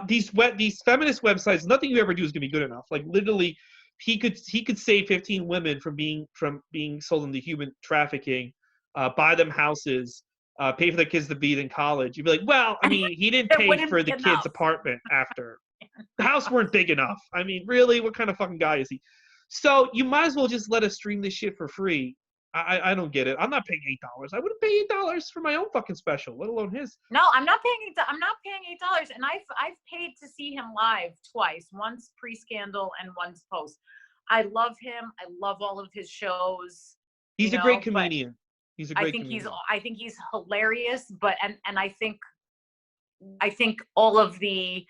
These feminist websites, nothing you ever do is gonna be good enough. Like literally, he could save 15 women from being sold into human trafficking, buy them houses. Pay for the kids to be in college. You'd be like, well, I mean, he didn't pay for the kid's apartment after. The house weren't big enough. I mean, really, what kind of fucking guy is he? So you might as well just let us stream this shit for free. I don't get it. I'm not paying $8. I wouldn't pay $8 for my own fucking special, let alone his. No, I'm not paying $8, and I've paid to see him live twice, once pre-scandal and once post. I love him. I love all of his shows. He's a great comedian. He's a great comedian. I think he's hilarious, but and I think all of the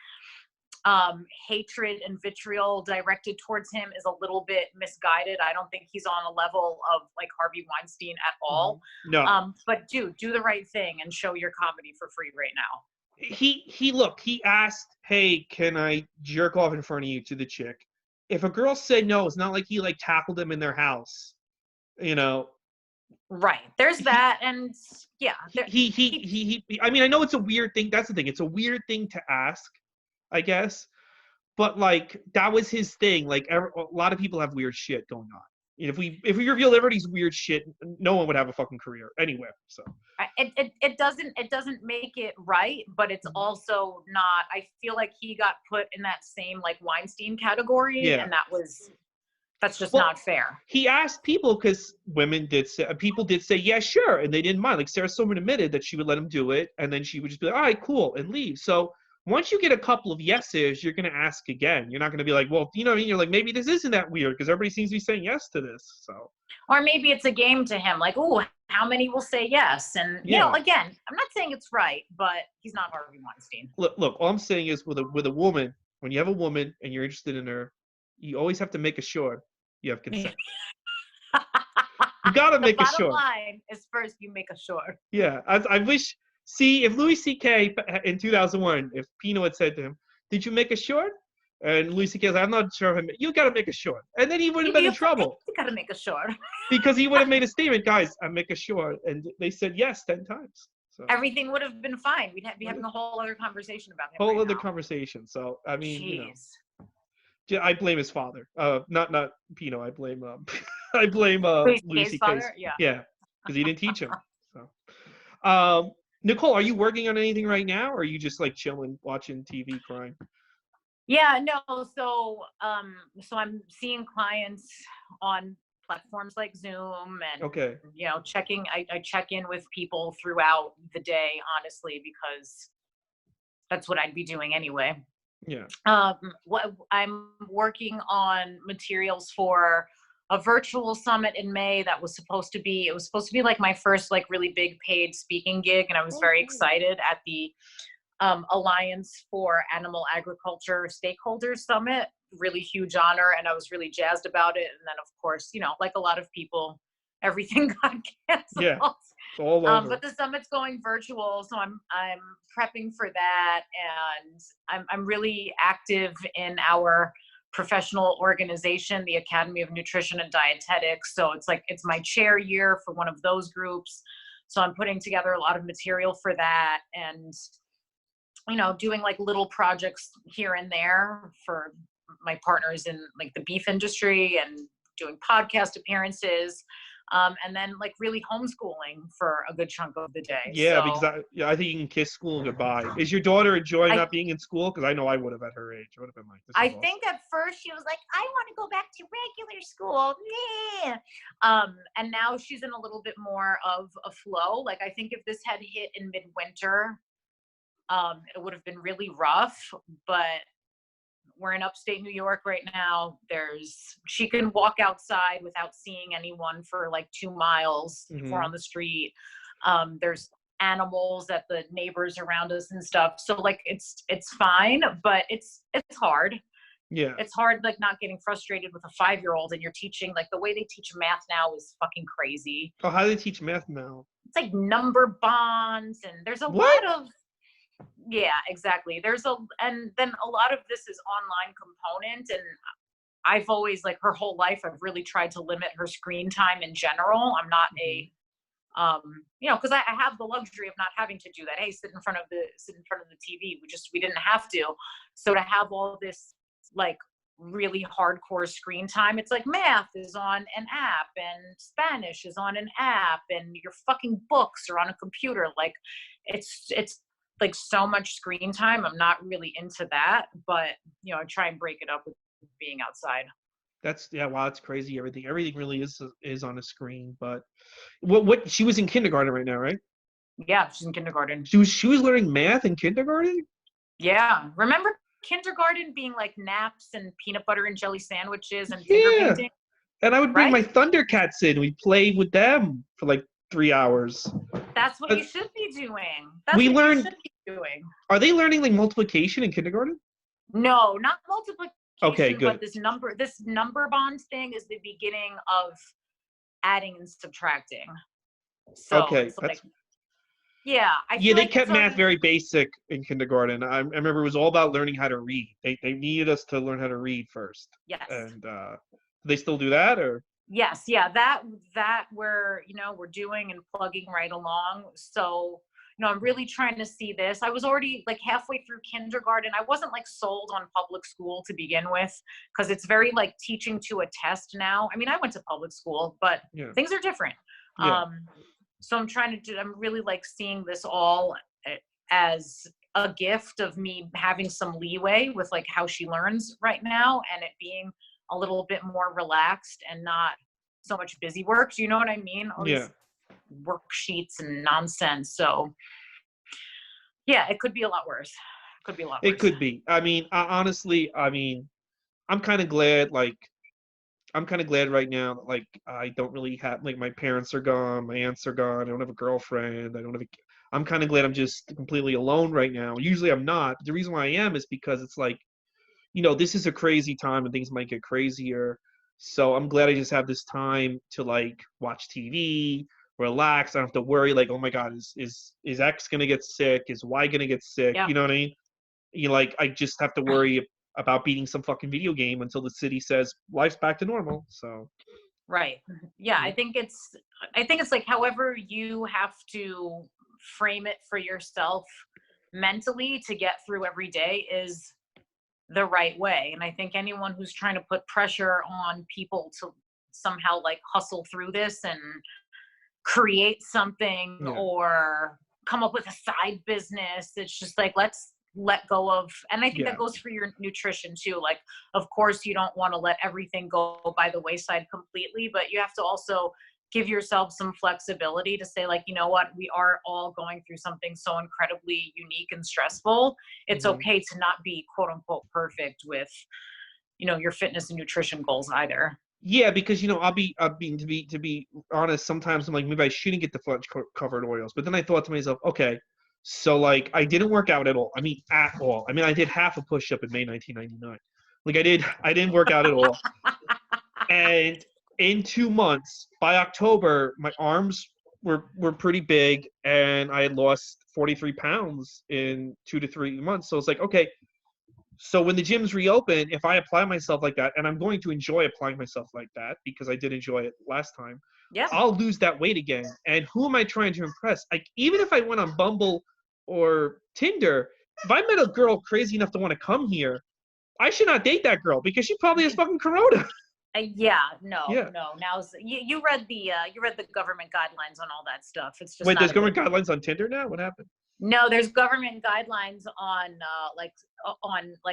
hatred and vitriol directed towards him is a little bit misguided. I don't think he's on a level of like Harvey Weinstein at all. No. But do the right thing and show your comedy for free right now. He asked, hey, can I jerk off in front of you to the chick? If a girl said no, it's not like he tackled them in their house, Right. There's that. And yeah. I mean, I know it's a weird thing. That's the thing. It's a weird thing to ask, I guess. But that was his thing. A lot of people have weird shit going on. If we revealed everybody's weird shit, no one would have a fucking career anywhere. So it doesn't make it right, but it's also not. I feel like he got put in that same like Weinstein category, and that's just not fair. He asked people because people did say yeah, sure, and they didn't mind. Like Sarah Silverman admitted that she would let him do it, and then she would just be like, all right, cool, and leave. So once you get a couple of yeses, you're going to ask again. You're not going to be like, well, you know what I mean? You're like, maybe this isn't that weird because everybody seems to be saying yes to this. So, or maybe it's a game to him. Like, oh, how many will say yes? And, you know, again, I'm not saying it's right, but he's not Harvey Weinstein. Look, all I'm saying is with a woman, when you have a woman and you're interested in her, you always have to make sure you have consent. You got to make sure. The bottom line is first you make sure. Yeah. I wish... See, if Louis C.K. in 2001, if Pino had said to him, did you make a short? And Louis C.K. was like, I'm not sure. You got to make a short. And then he wouldn't have been in trouble. You got to make a short. Because he would have made a statement, guys, I make a short. And they said yes 10 times. So everything would have been fine. We'd be having a whole other conversation about him. Whole other conversation. So, I mean, you know, I blame his father. Not Pino. I blame Louis C.K.'s father? Yeah, because he didn't teach him. So, Nicole, are you working on anything right now, or are you just like chilling, watching TV, crying? Yeah, no. So I'm seeing clients on platforms like Zoom and, you know, I check in with people throughout the day, honestly, because that's what I'd be doing anyway. Yeah. What I'm working on materials for a virtual summit in May that was supposed to be like my first like really big paid speaking gig, and I was very excited at the Alliance for Animal Agriculture Stakeholders Summit. Really huge honor, and I was really jazzed about it. And then of course, you know, like a lot of people, everything got canceled. Yeah, it's all over. But the summit's going virtual, so I'm prepping for that, and I'm really active in our professional organization, the Academy of Nutrition and Dietetics. So it's my chair year for one of those groups. So I'm putting together a lot of material for that, and, you know, doing like little projects here and there for my partners in like the beef industry, and doing podcast appearances. And then like really homeschooling for a good chunk of the day. Yeah, because I think you can kiss school goodbye. Is your daughter enjoying not being in school? Because I know I would have at her age. I would have been like, this is awesome. think at first she was like, I want to go back to regular school. Yeah. And now she's in a little bit more of a flow. Like, I think if this had hit in midwinter, it would have been really rough, but we're in upstate New York right now. She can walk outside without seeing anyone for like 2 miles if we're on the street. There's animals at the neighbors around us and stuff. So like, it's fine, but it's hard. Yeah. It's hard, like not getting frustrated with a 5-year-old, and you're teaching, like the way they teach math now is fucking crazy. Oh, how do they teach math now? It's like number bonds, and there's a lot of, yeah, exactly. And then a lot of this is online component, and I've always, like her whole life, I've really tried to limit her screen time in general. I'm not you know, because I have the luxury of not having to do that. Hey, sit in front of the TV. We didn't have to. So to have all this like really hardcore screen time, it's like math is on an app, and Spanish is on an app, and your fucking books are on a computer. Like it's like so much screen time. I'm not really into that, but you know, I try and break it up with being outside. Wow, that's crazy. Everything really is on a screen. But what she was in kindergarten right now, right? Yeah, she's in kindergarten. She was learning math in kindergarten? Yeah. Remember kindergarten being like naps and peanut butter and jelly sandwiches and finger painting? And I would bring my Thundercats in. We played with them for like 3 hours. That's what you should be doing. You should be doing. Are they learning like multiplication in kindergarten? No, not multiplication. Okay, good. But this number bond thing is the beginning of adding and subtracting. So okay, they kept math very basic in kindergarten. I remember it was all about learning how to read. They needed us to learn how to read first. Yes. And do they still do that, or? Yes, yeah, that we're doing and plugging right along. So I'm really trying to see this. I was already like halfway through kindergarten. I wasn't like sold on public school to begin with, because it's very like teaching to a test now. I mean, I went to public school, but things are different. Yeah. So I'm really like seeing this all as a gift of me having some leeway with like how she learns right now, and it being a little bit more relaxed and not so much busy work. Do you know what I mean? All these worksheets and nonsense. So yeah, it could be a lot worse. It could be. I mean, honestly, I mean, I'm kind of glad, like, I'm kind of glad right now that, like, I don't really have, like, my parents are gone, my aunts are gone, I don't have a girlfriend, I'm kind of glad I'm just completely alone right now. Usually I'm not. But the reason why I am is because it's like, this is a crazy time and things might get crazier. So I'm glad I just have this time to like watch TV, relax. I don't have to worry like, oh my God, is X gonna get sick? Is Y gonna get sick? Yeah. You know what I mean? Like I just have to worry about beating some fucking video game until the city says life's back to normal. So right. Yeah, I think it's like however you have to frame it for yourself mentally to get through every day is the right way. And I think anyone who's trying to put pressure on people to somehow like hustle through this and create something or come up with a side business, it's just like, let's let go of, and I think that goes for your nutrition too. Like, of course you don't want to let everything go by the wayside completely, but you have to also give yourself some flexibility to say like, you know what, we are all going through something so incredibly unique and stressful. It's okay to not be quote unquote perfect with, your fitness and nutrition goals either. Yeah, because to be honest, sometimes I'm like, maybe I shouldn't get the flesh covered oils. But then I thought to myself, okay, so like I didn't work out at all. I mean, at all. I mean, I did half a push-up in May 1999. Like I didn't work out at all. And in 2 months, by October, my arms were pretty big, and I had lost 43 pounds in 2 to 3 months. So it's like, okay, so when the gyms reopen, if I apply myself like that, and I'm going to enjoy applying myself like that because I did enjoy it last time, I'll lose that weight again. And who am I trying to impress? Like, even if I went on Bumble or Tinder, if I met a girl crazy enough to want to come here, I should not date that girl because she probably has fucking corona. No. Now you read the government guidelines on all that stuff. It's just wait. There's government guidelines on Tinder now. What happened? No, there's government guidelines on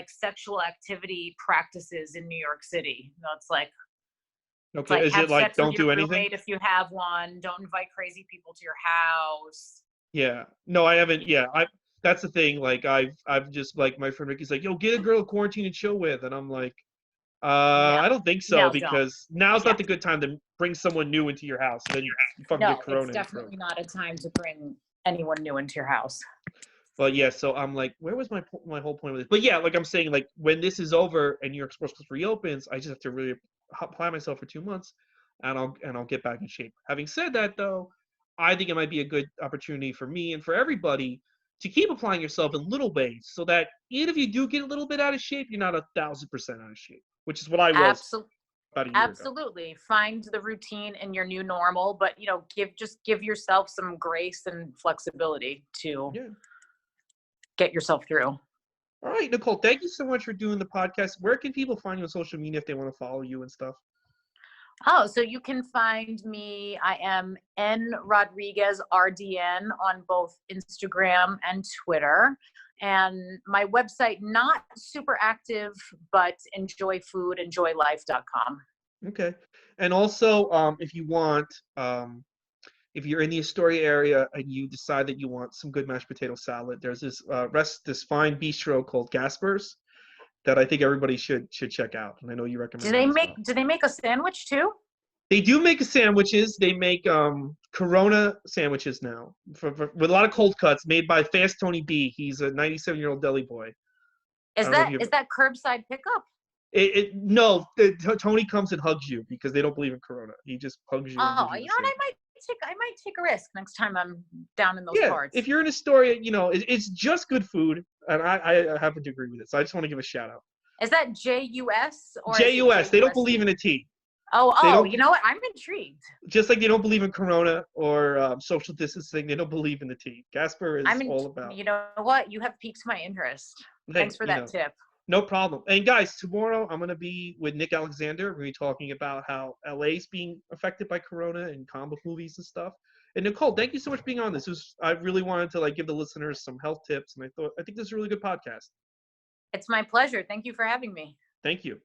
sexual activity practices in New York City. It's like, okay, is it like don't do anything if you have one? Don't invite crazy people to your house. Yeah, no, I haven't. Yeah, that's the thing. Like I've just like my friend Ricky's like, yo, get a girl to quarantine and chill with, and I'm like. I don't think so because now's not the good time to bring someone new into your house. Then you fucking get corona. It's definitely not a time to bring anyone new into your house. But yeah, so I'm like, where was my whole point with this? But yeah, like I'm saying, like when this is over and New York Sports Club reopens, I just have to really apply myself for 2 months, and I'll get back in shape. Having said that, though, I think it might be a good opportunity for me and for everybody to keep applying yourself in little ways, so that even if you do get a little bit out of shape, you're not 1,000% out of shape. Which is what I was about a year Absolutely. Ago. Find the routine in your new normal, but give yourself some grace and flexibility to get yourself through. All right, Nicole, thank you so much for doing the podcast. Where can people find you on social media if they want to follow you and stuff? Oh, so you can find me. I am N Rodriguez RDN on both Instagram and Twitter. And my website, not super active, but enjoylife.com. Okay. And also, if you want, if you're in the Astoria area and you decide that you want some good mashed potato salad, there's this fine bistro called Gasper's that I think everybody should check out. And I know you recommend. Do they make a sandwich too? They do make sandwiches. They make Corona sandwiches now with a lot of cold cuts made by Fast Tony B. He's a 97-year-old deli boy. Is that curbside pickup? No, Tony comes and hugs you because they don't believe in Corona. He just hugs you. Oh, you know what? I might take a risk next time I'm down in those parts. If you're in Astoria, it's just good food, and I happen to agree with it. So I just want to give a shout out. Is that JUS or JUS? They don't believe in a T. You know what? I'm intrigued. Just like they don't believe in Corona or social distancing, they don't believe in the tea. Gasper is all about. You know what? You have piqued my interest. Thanks for that tip. No problem. And guys, tomorrow I'm going to be with Nick Alexander. We're going to be talking about how LA's being affected by Corona and comic movies and stuff. And Nicole, thank you so much for being on this. I really wanted to give the listeners some health tips, and I think this is a really good podcast. It's my pleasure. Thank you for having me. Thank you.